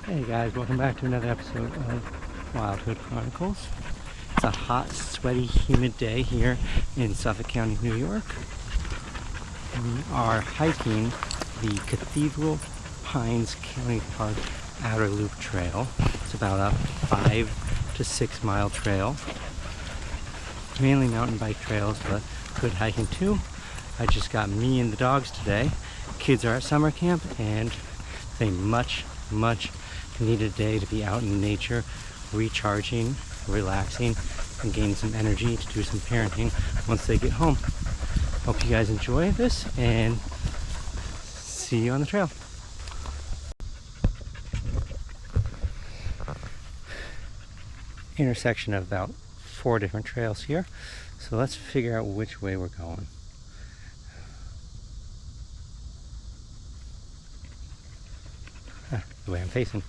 Hey guys, welcome back to another episode of Wildhood Chronicles. It's a hot, sweaty, humid day here in Suffolk County, New York. We are hiking the Cathedral Pines County Park Outer Loop Trail. It's about a 5 to 6 mile trail. Mainly mountain bike trails, but good hiking too. I just got me and the dogs today. Kids are at summer camp and it's a much needed day to be out in nature, recharging, relaxing, and gaining some energy to do some parenting once they get home. Hope you guys enjoy this and see you on the trail. Intersection of about 4 different trails here, so let's figure out which way we're going. The way I'm facing.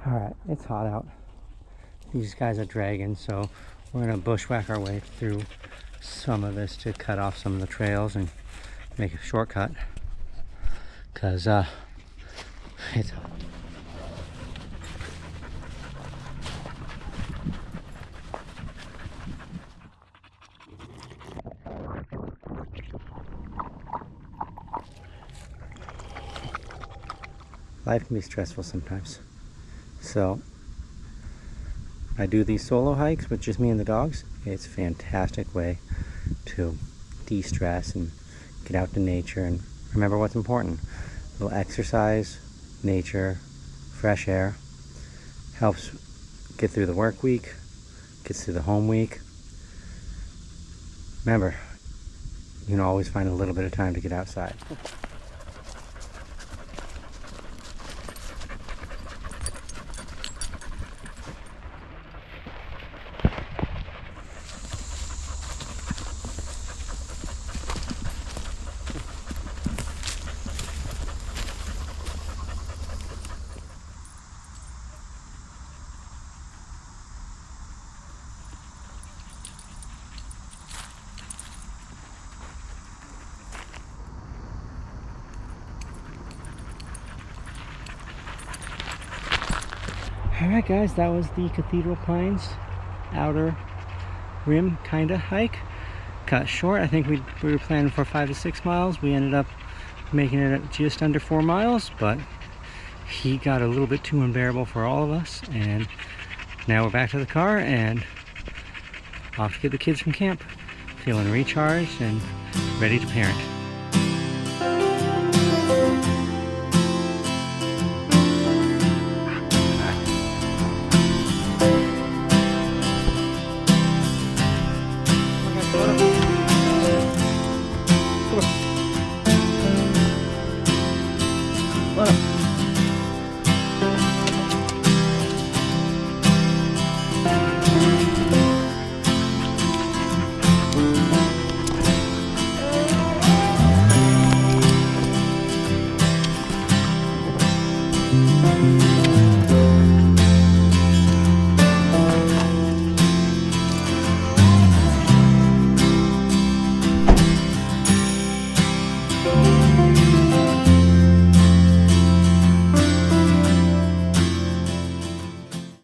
Alright, it's hot out. These guys are dragging, so we're going to bushwhack our way through some of this to cut off some of the trails and make a shortcut. Because it's hot. Life can be stressful sometimes. So I do these solo hikes with just me and the dogs. It's a fantastic way to de-stress and get out to nature and remember what's important. A little exercise, nature, fresh air helps get through the work week, gets through the home week. Remember, you can always find a little bit of time to get outside. Alright guys, that was the Cathedral Pines outer rim kinda hike. Cut short. I think we were planning for 5 to 6 miles. We ended up making it just under 4 miles, but he got a little bit too unbearable for all of us, and now we're back to the car and off to get the kids from camp. Feeling recharged and ready to parent.